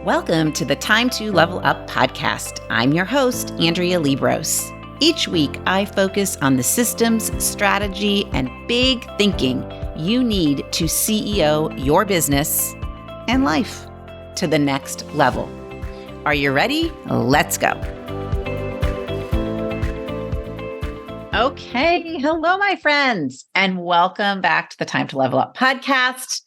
Welcome to the Time to Level Up podcast. I'm your host, Andrea Liebross. Each week, I focus on the systems, strategy, and big thinking you need to CEO your business and life to the next level. Are you ready? Let's go. Okay. Hello, my friends, and welcome back to the Time to Level Up podcast.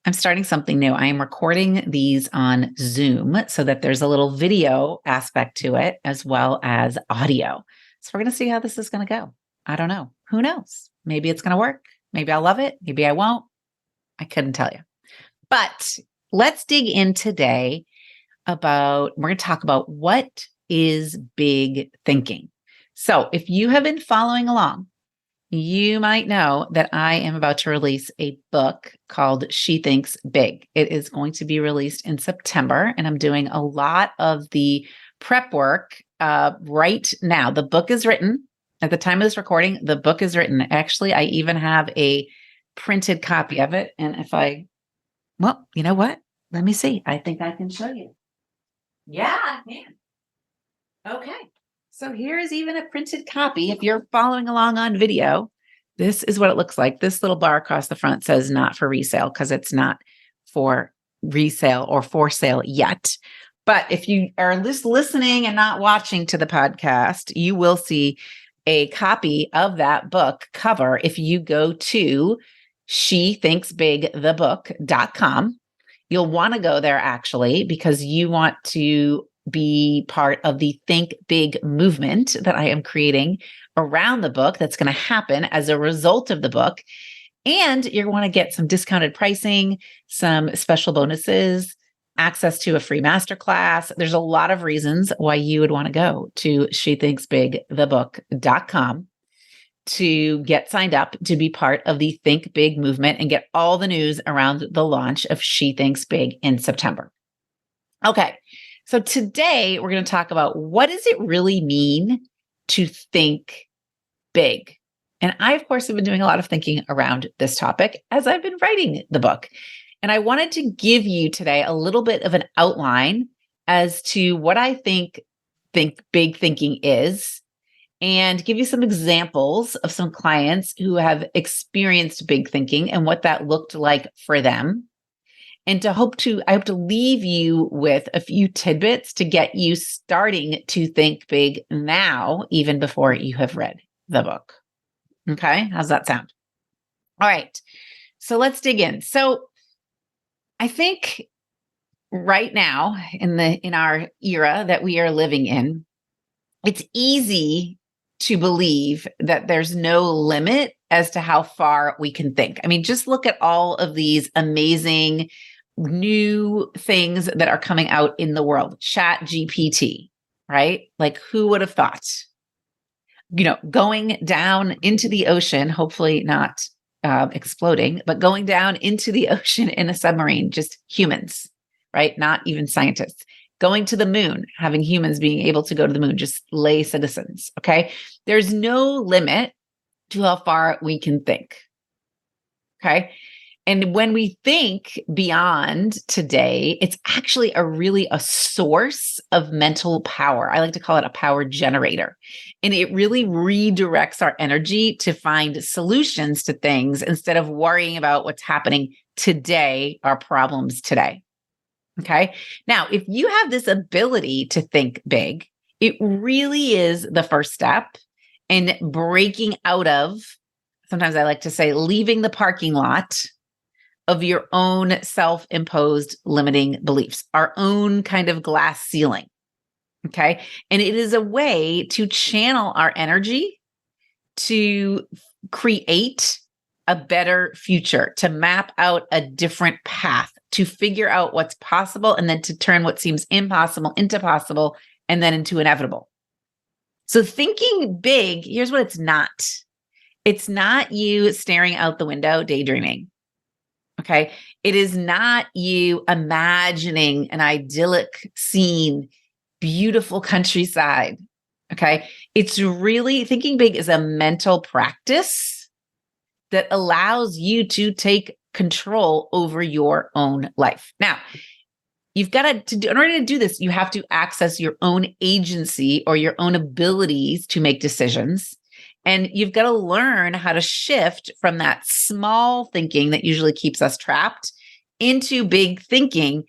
I'm starting something new. I am recording these on Zoom so that there's a little video aspect to it as well as audio. So we're going to see how this is going to go. I don't know. Who knows? Maybe it's going to work. Maybe I'll love it. Maybe I won't. I couldn't tell you. But let's dig in today we're going to talk about what is big thinking. So if you have been following along, you might know that I am about to release a book called She Thinks Big. It is going to be released in September, and I'm doing a lot of the prep work right now. The book is written. At the time of this recording, the book is written. Actually, I even have a printed copy of it. And you know what? Let me see. I think I can show you. Yeah, I can. Okay. So here's even a printed copy. If you're following along on video, this is what it looks like. This little bar across the front says not for resale because it's not for resale or for sale yet. But if you are just listening and not watching to the podcast, you will see a copy of that book cover if you go to shethinksbigthebook.com. You'll want to go there actually because you want to be part of the Think Big movement that I am creating around the book that's going to happen as a result of the book. And you're going to get some discounted pricing, some special bonuses, access to a free masterclass. There's a lot of reasons why you would want to go to shethinksbigthebook.com to get signed up to be part of the Think Big movement and get all the news around the launch of She Thinks Big in September. Okay. So today we're going to talk about what does it really mean to think big? And I, of course, have been doing a lot of thinking around this topic as I've been writing the book. And I wanted to give you today a little bit of an outline as to what I think big thinking is and give you some examples of some clients who have experienced big thinking and what that looked like for them. And I hope to leave you with a few tidbits to get you starting to think big now, even before you have read the book. Okay, how's that sound? All right, so let's dig in. So I think right now in our era that we are living in, it's easy to believe that there's no limit as to how far we can think. I mean, just look at all of these amazing new things that are coming out in the world. Chat GPT, right? Like who would have thought, going down into the ocean, hopefully not exploding, but going down into the ocean in a submarine, just humans, right? Not even scientists. Going to the moon, having humans being able to go to the moon, just lay citizens, okay? There's no limit to how far we can think, okay? And when we think beyond today, it's actually a source of mental power. I like to call it a power generator. And it really redirects our energy to find solutions to things instead of worrying about what's happening today, our problems today. Okay. Now, if you have this ability to think big, it really is the first step in breaking out of, sometimes I like to say, leaving the parking lot of your own self-imposed limiting beliefs, our own kind of glass ceiling. Okay. And it is a way to channel our energy to create a better future, to map out a different path, to figure out what's possible, and then to turn what seems impossible into possible and then into inevitable. So thinking big, here's what it's not. It's not you staring out the window, daydreaming. Okay. It is not you imagining an idyllic scene, beautiful countryside. Okay. It's really thinking big is a mental practice that allows you to take control over your own life. Now, you've got to do, in order to do this, you have to access your own agency or your own abilities to make decisions. And you've got to learn how to shift from that small thinking that usually keeps us trapped into big thinking.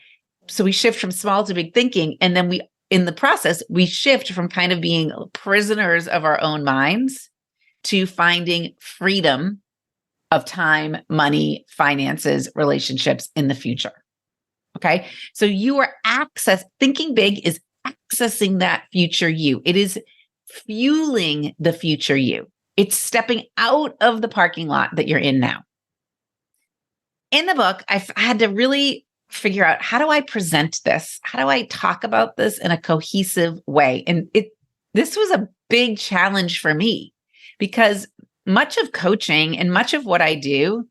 So we shift from small to big thinking. And then in the process, we shift from kind of being prisoners of our own minds to finding freedom of time, money, finances, relationships in the future. Okay. So you are thinking big is accessing that future you. It is fueling the future you. It's stepping out of the parking lot that you're in now. In the book, I had to really figure out, how do I present this? How do I talk about this in a cohesive way? And this was a big challenge for me, because much of coaching and much of what I do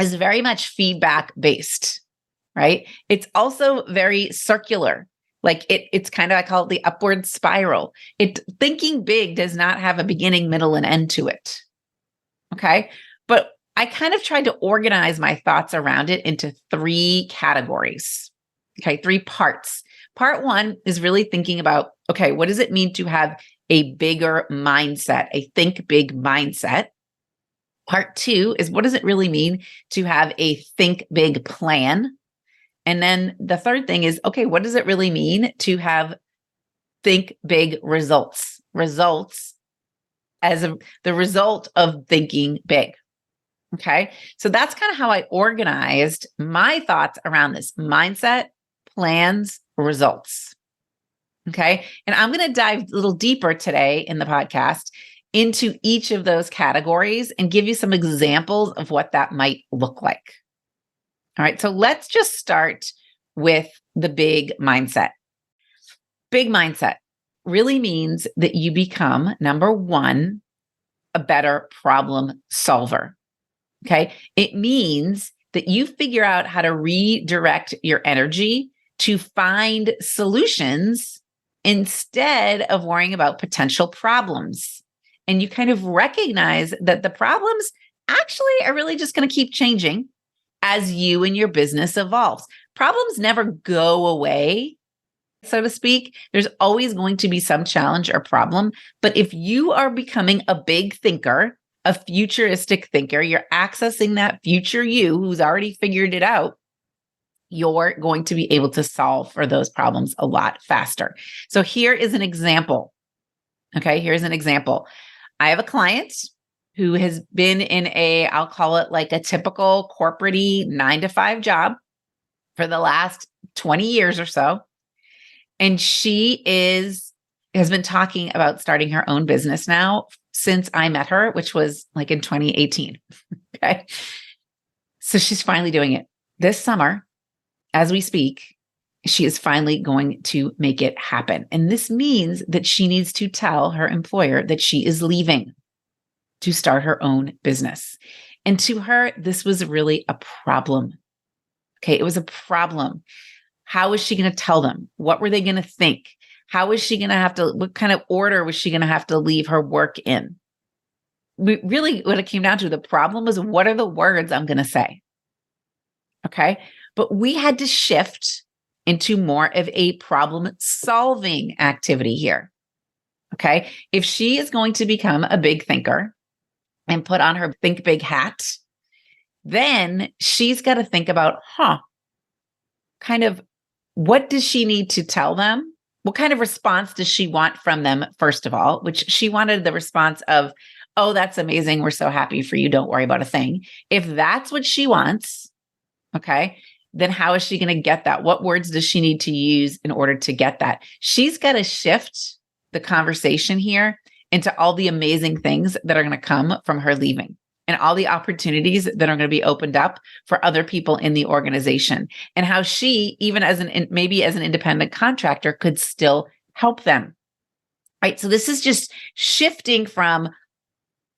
is very much feedback based, right? It's also very circular. Like it's kind of, I call it the upward spiral. Thinking big does not have a beginning, middle, and end to it. Okay. But I kind of tried to organize my thoughts around it into 3 categories. Okay. 3 parts. Part 1 is really thinking about, okay, what does it mean to have a bigger mindset, a think big mindset? Part 2 is, what does it really mean to have a think big plan? And then the third thing is, okay, what does it really mean to have think big results? Results as the result of thinking big. Okay. So that's kind of how I organized my thoughts around this: mindset, plans, results. Okay. And I'm going to dive a little deeper today in the podcast into each of those categories and give you some examples of what that might look like. All right. So let's just start with the big mindset. Big mindset really means that you become, number 1, a better problem solver. Okay. It means that you figure out how to redirect your energy to find solutions instead of worrying about potential problems. And you kind of recognize that the problems actually are really just going to keep changing as you and your business evolves. Problems never go away, so to speak. There's always going to be some challenge or problem. But if you are becoming a big thinker, a futuristic thinker, you're accessing that future you who's already figured it out, you're going to be able to solve for those problems a lot faster. So here is an example. Okay, here's an example. I have a client who has been in I'll call it like a typical corporate-y 9-to-5 job for the last 20 years or so. And she has been talking about starting her own business now since I met her, which was like in 2018. Okay. So she's finally doing it this summer. As we speak, she is finally going to make it happen. And this means that she needs to tell her employer that she is leaving to start her own business. And to her, this was really a problem. Okay. It was a problem. How was she going to tell them? What were they going to think? How was she going to what kind of order was she going to have to leave her work in? Really, what it came down to, the problem was, what are the words I'm going to say? Okay. But we had to shift into more of a problem solving activity here. Okay. If she is going to become a big thinker and put on her think big hat, then she's got to think about, kind of, what does she need to tell them? What kind of response does she want from them, first of all, which she wanted the response of, oh, that's amazing. We're so happy for you. Don't worry about a thing. If that's what she wants, okay, then how is she going to get that? What words does she need to use in order to get that? She's got to shift the conversation here into all the amazing things that are going to come from her leaving, and all the opportunities that are going to be opened up for other people in the organization, and how she, even maybe as an independent contractor, could still help them. Right. So this is just shifting from,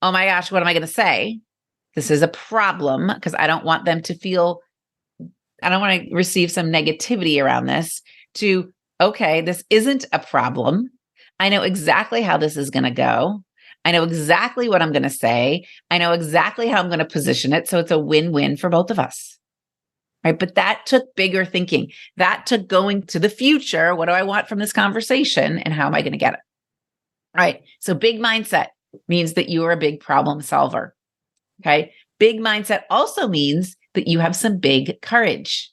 oh my gosh, what am I going to say? This is a problem, because I don't want them to feel, I don't want to receive some negativity around this, to, okay, this isn't a problem. I know exactly how this is going to go. I know exactly what I'm going to say. I know exactly how I'm going to position it. So it's a win-win for both of us. right? But that took bigger thinking. That took going to the future. What do I want from this conversation and how am I going to get it? All right. So big mindset means that you are a big problem solver. Okay. Big mindset also means that you have some big courage,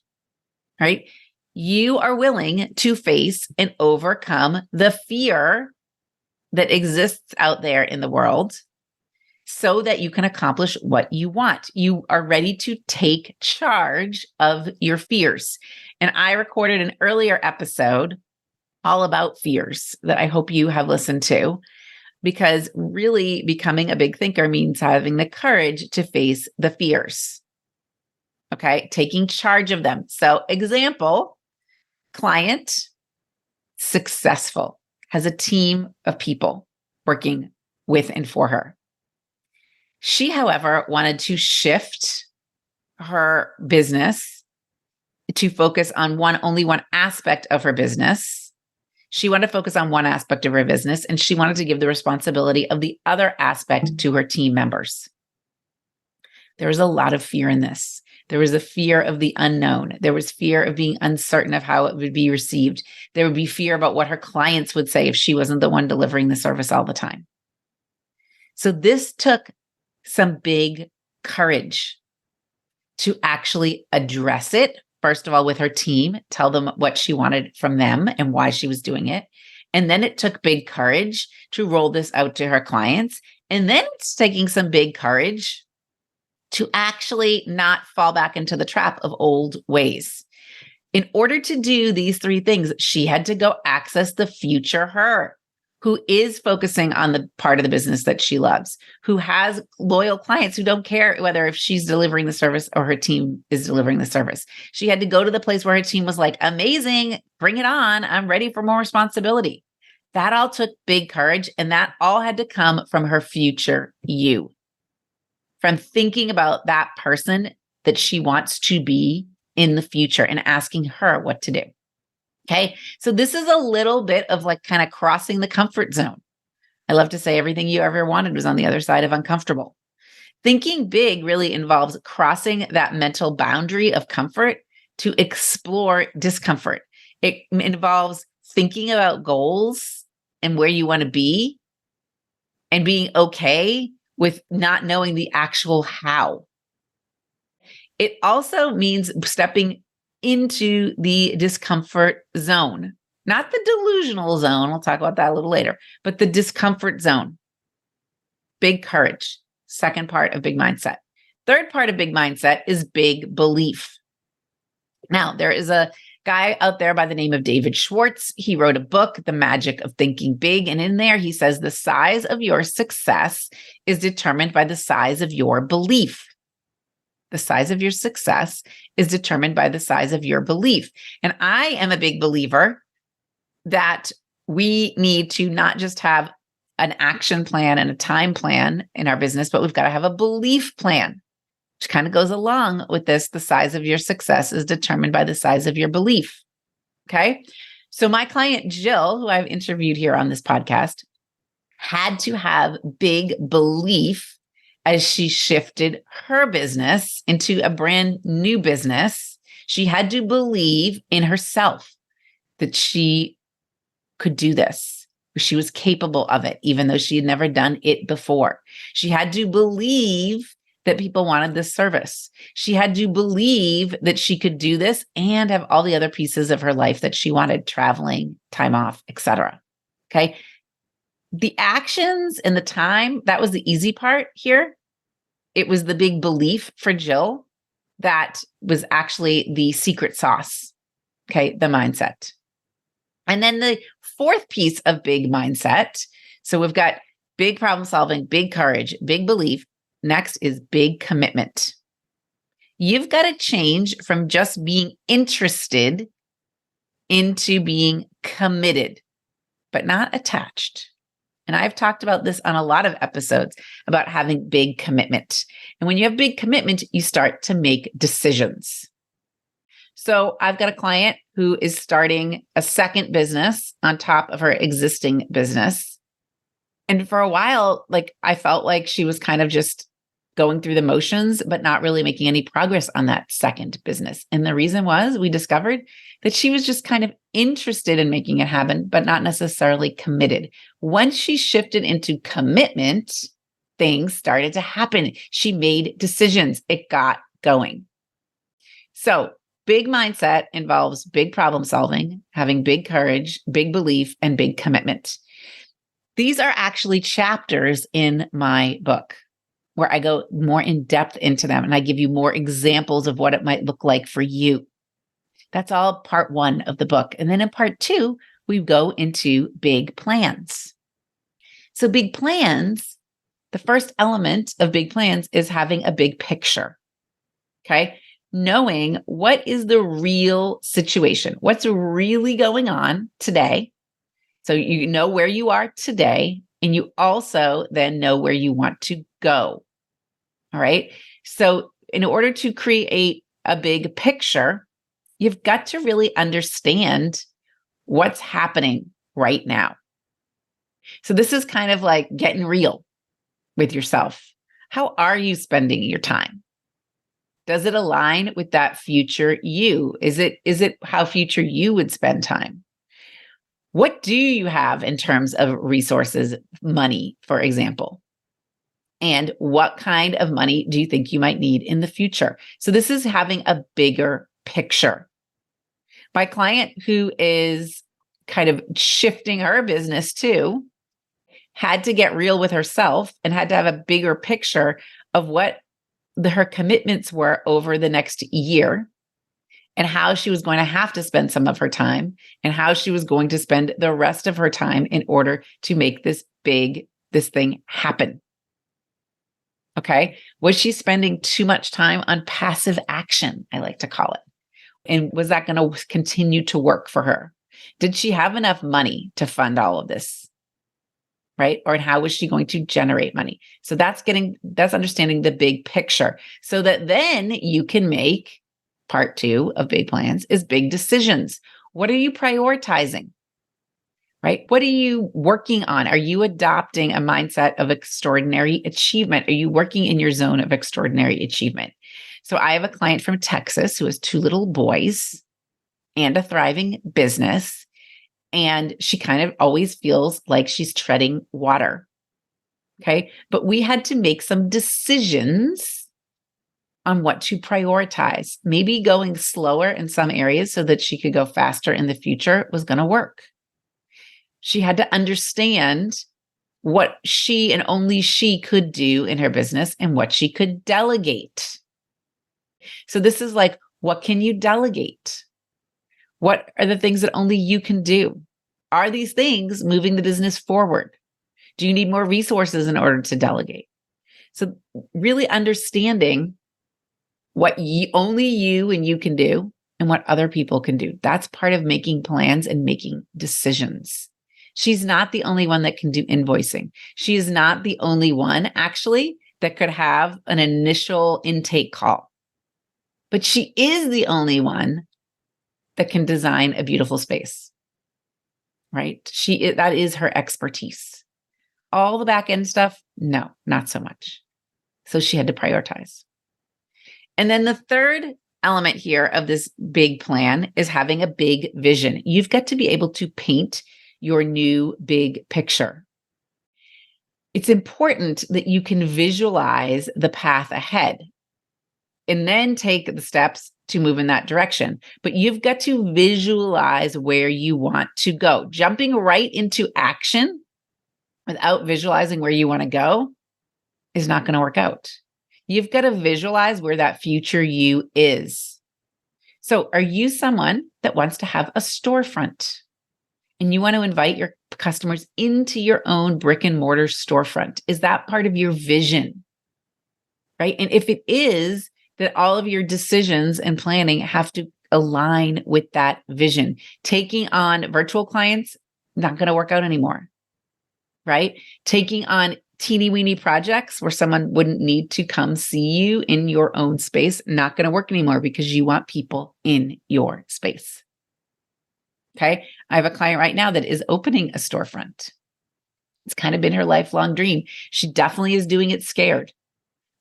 right? You are willing to face and overcome the fear that exists out there in the world so that you can accomplish what you want. You are ready to take charge of your fears. And I recorded an earlier episode all about fears that I hope you have listened to, because really becoming a big thinker means having the courage to face the fears. Okay, taking charge of them. So, example, client, successful, has a team of people working with and for her. She, however, wanted to shift her business to focus on only one aspect of her business. She wanted to focus on one aspect of her business, and she wanted to give the responsibility of the other aspect to her team members. There was a lot of fear in this. There was a fear of the unknown. There was fear of being uncertain of how it would be received. There would be fear about what her clients would say if she wasn't the one delivering the service all the time. So this took some big courage to actually address it. First of all, with her team, tell them what she wanted from them and why she was doing it. And then it took big courage to roll this out to her clients. And then it's taking some big courage to actually not fall back into the trap of old ways. In order to do these three things, she had to go access the future her, who is focusing on the part of the business that she loves, who has loyal clients who don't care whether if she's delivering the service or her team is delivering the service. She had to go to the place where her team was like, amazing, bring it on. I'm ready for more responsibility. That all took big courage, and that all had to come from her future you, from thinking about that person that she wants to be in the future and asking her what to do. Okay. So this is a little bit of like kind of crossing the comfort zone. I love to say everything you ever wanted was on the other side of uncomfortable. Thinking big really involves crossing that mental boundary of comfort to explore discomfort. It involves thinking about goals and where you want to be and being okay with not knowing the actual how. It also means stepping into the discomfort zone, not the delusional zone. We'll talk about that a little later, but the discomfort zone. Big courage. Second part of big mindset. Third part of big mindset is big belief. Now, there is a guy out there by the name of David Schwartz. He wrote a book, The Magic of Thinking Big. And in there, he says the size of your success is determined by the size of your belief. The size of your success is determined by the size of your belief. And I am a big believer that we need to not just have an action plan and a time plan in our business, but we've got to have a belief plan, which kind of goes along with this. The size of your success is determined by the size of your belief. Okay. So my client, Jill, who I've interviewed here on this podcast, had to have big belief as she shifted her business into a brand new business. She had to believe in herself that she could do this. She was capable of it, even though she had never done it before. She had to believe that people wanted this service. She had to believe that she could do this and have all the other pieces of her life that she wanted, traveling, time off, etc. Okay. The actions and the time, that was the easy part here. It was the big belief for Jill that was actually the secret sauce. Okay. The mindset. And then the fourth piece of big mindset. So we've got big problem solving, big courage, big belief. Next is big commitment. You've got to change from just being interested into being committed, but not attached. And I've talked about this on a lot of episodes about having big commitment. And when you have big commitment, you start to make decisions. So I've got a client who is starting a second business on top of her existing business. And for a while, like I felt like she was kind of just going through the motions, but not really making any progress on that second business. And the reason was we discovered that she was just kind of interested in making it happen, but not necessarily committed. Once she shifted into commitment, things started to happen. She made decisions. It got going. So, big mindset involves big problem solving, having big courage, big belief, and big commitment. These are actually chapters in my book where I go more in depth into them and I give you more examples of what it might look like for you. That's all part 1 of the book. And then in part 2, we go into big plans. So big plans, the first element of big plans is having a big picture. Okay. Knowing what is the real situation, what's really going on today. So you know where you are today, and you also then know where you want to go. All right. So in order to create a big picture, you've got to really understand what's happening right now. So this is kind of like getting real with yourself. How are you spending your time? Does it align with that future you? Is it how future you would spend time? What do you have in terms of resources, money, for example? And what kind of money do you think you might need in the future? So this is having a bigger picture. My client who is kind of shifting her business too had to get real with herself and had to have a bigger picture of what her commitments were over the next year and how she was going to have to spend some of her time and how she was going to spend the rest of her time in order to make this thing happen. Okay. Was she spending too much time on passive action? I like to call it. And was that going to continue to work for her? Did she have enough money to fund all of this? Right? Or how was she going to generate money? So that's understanding the big picture so that then you can make part 2 of big plans is big decisions. What are you prioritizing? Right? What are you working on? Are you adopting a mindset of extraordinary achievement? Are you working in your zone of extraordinary achievement? So I have a client from Texas who has 2 little boys and a thriving business. And she kind of always feels like she's treading water. Okay. But we had to make some decisions on what to prioritize. Maybe going slower in some areas so that she could go faster in the future was going to work. She had to understand what she and only she could do in her business and what she could delegate. So this is like, what can you delegate? What are the things that only you can do? Are these things moving the business forward? Do you need more resources in order to delegate? So really understanding what only you and you can do and what other people can do. That's part of making plans and making decisions. She's not the only one that can do invoicing. She is not the only one actually that could have an initial intake call. But she is the only one that can design a beautiful space, right? That is her expertise. All the back end stuff, no, not so much. So she had to prioritize. And then the third element here of this big plan is having a big vision. You've got to be able to paint your new big picture. It's important that you can visualize the path ahead and then take the steps to move in that direction. But you've got to visualize where you want to go. Jumping right into action without visualizing where you want to go is not going to work out. You've got to visualize where that future you is. So are you someone that wants to have a storefront and you want to invite your customers into your own brick and mortar storefront? Is that part of your vision? Right? And if it is, that all of your decisions and planning have to align with that vision. Taking on virtual clients, not going to work out anymore, right? Taking on teeny weeny projects where someone wouldn't need to come see you in your own space, not going to work anymore because you want people in your space. Okay. I have a client right now that is opening a storefront. It's kind of been her lifelong dream. She definitely is doing it scared.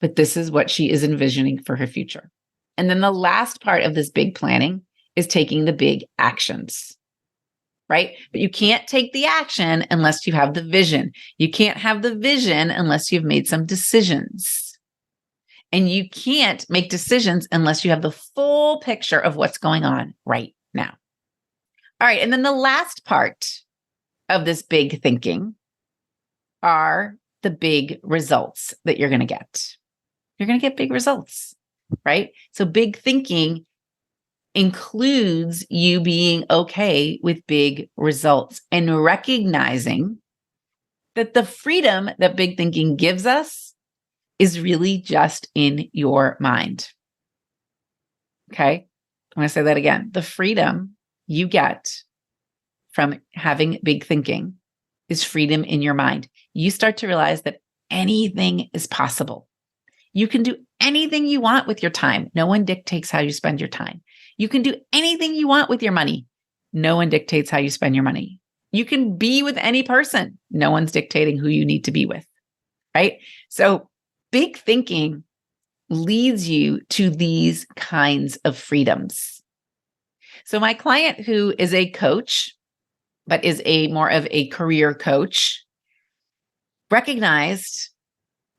but this is what she is envisioning for her future. And then the last part of this big planning is taking the big actions, right? But you can't take the action unless you have the vision. You can't have the vision unless you've made some decisions. And you can't make decisions unless you have the full picture of what's going on right now. All right. And then the last part of this big thinking are the big results that you're going to get. You're going to get big results, right? So big thinking includes you being okay with big results and recognizing that the freedom that big thinking gives us is really just in your mind. Okay. I'm going to say that again. The freedom you get from having big thinking is freedom in your mind. You start to realize that anything is possible. You can do anything you want with your time. No one dictates how you spend your time. You can do anything you want with your money. No one dictates how you spend your money. You can be with any person. No one's dictating who you need to be with, right? So big thinking leads you to these kinds of freedoms. So my client who is a coach, but is more of a career coach, recognized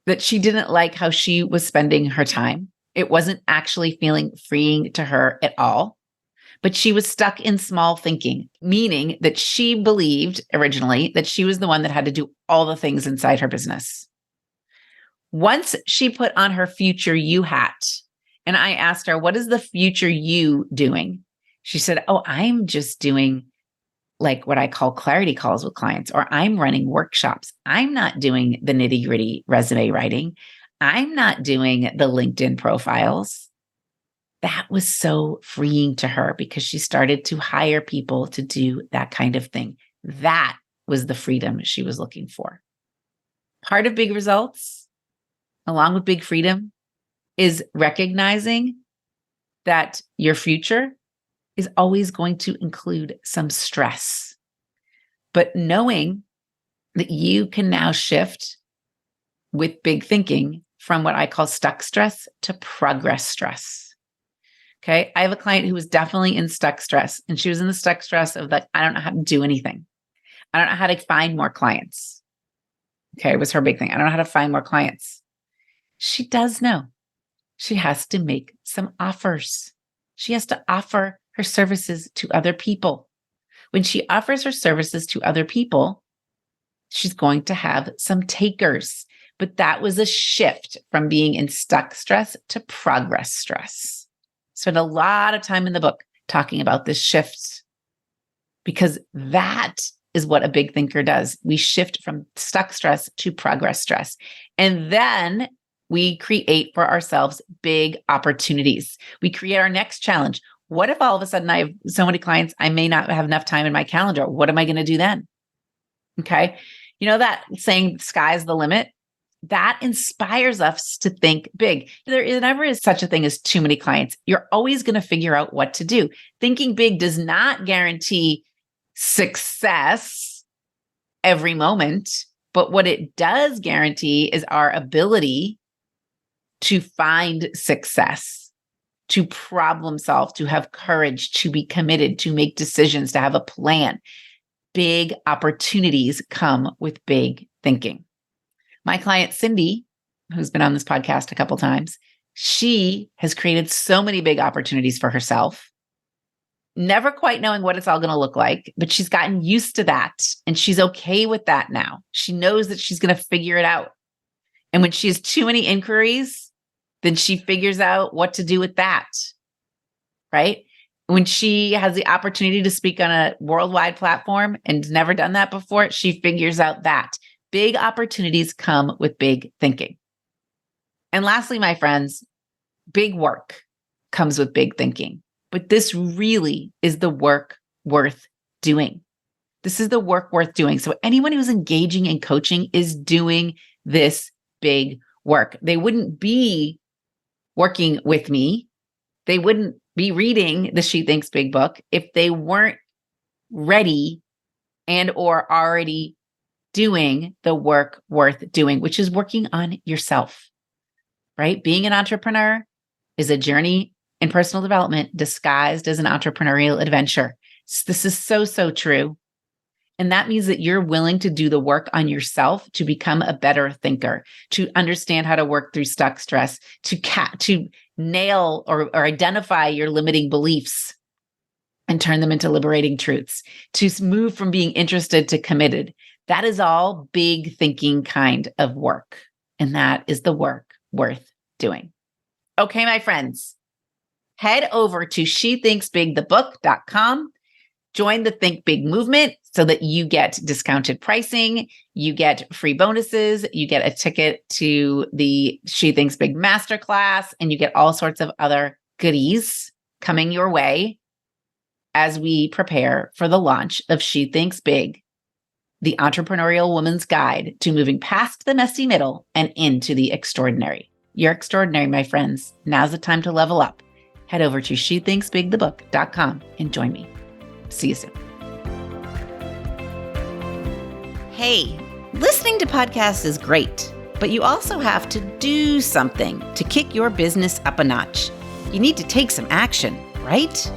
that she didn't like how she was spending her time. It wasn't actually feeling freeing to her at all, but she was stuck in small thinking, meaning that she believed originally that she was the one that had to do all the things inside her business. Once she put on her future you hat, and I asked her, what is the future you doing? She said, oh, I'm just doing like what I call clarity calls with clients, or I'm running workshops. I'm not doing the nitty gritty resume writing. I'm not doing the LinkedIn profiles. That was so freeing to her because she started to hire people to do that kind of thing. That was the freedom she was looking for. Part of big results, along with big freedom, is recognizing that your future is always going to include some stress, but knowing that you can now shift with big thinking from what I call stuck stress to progress stress. Okay. I have a client who was definitely in stuck stress, and she was in the stuck stress of like, I don't know how to do anything. I don't know how to find more clients. Okay. It was her big thing. I don't know how to find more clients. She does know she has to make some offers. She has to offer her services to other people. When she offers her services to other people, she's going to have some takers. But that was a shift from being in stuck stress to progress stress. Spent a lot of time in the book talking about this shift because that is what a big thinker does. We shift from stuck stress to progress stress. And then we create for ourselves big opportunities. We create our next challenge. What if all of a sudden I have so many clients, I may not have enough time in my calendar? What am I going to do then? Okay. You know that saying, sky's the limit? That inspires us to think big. There never is such a thing as too many clients. You're always going to figure out what to do. Thinking big does not guarantee success every moment, but what it does guarantee is our ability to find success, to problem solve, to have courage, to be committed, to make decisions, to have a plan. Big opportunities come with big thinking. My client, Cindy, who's been on this podcast a couple times, she has created so many big opportunities for herself, never quite knowing what it's all going to look like, but she's gotten used to that. And she's okay with that now. She knows that she's going to figure it out. And when she has too many inquiries, then she figures out what to do with that, right? When she has the opportunity to speak on a worldwide platform and never done that before, she figures out that. Big opportunities come with big thinking. And lastly, my friends, big work comes with big thinking. But this really is the work worth doing. This is the work worth doing. So anyone who's engaging in coaching is doing this big work. They wouldn't be working with me. They wouldn't be reading the She Thinks Big book if they weren't ready and or already doing the work worth doing, which is working on yourself. right? Being an entrepreneur is a journey in personal development disguised as an entrepreneurial adventure. This is so, so true. And that means that you're willing to do the work on yourself to become a better thinker, to understand how to work through stuck stress, to nail or identify your limiting beliefs and turn them into liberating truths, to move from being interested to committed. That is all big thinking kind of work. And that is the work worth doing. Okay, my friends, head over to shethinksbigthebook.com. Join the Think Big movement so that you get discounted pricing, you get free bonuses, you get a ticket to the She Thinks Big Masterclass, and you get all sorts of other goodies coming your way as we prepare for the launch of She Thinks Big, the entrepreneurial woman's guide to moving past the messy middle and into the extraordinary. You're extraordinary, my friends. Now's the time to level up. Head over to shethinksbigthebook.com and join me. See you soon. Hey, listening to podcasts is great, but you also have to do something to kick your business up a notch. You need to take some action, right?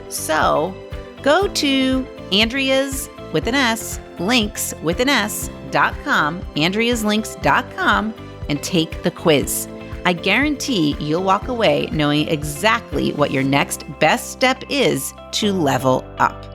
So go to Andrea's with an S, links with an S.com, andreaslinks.com, and take the quiz. I guarantee you'll walk away knowing exactly what your next best step is to level up.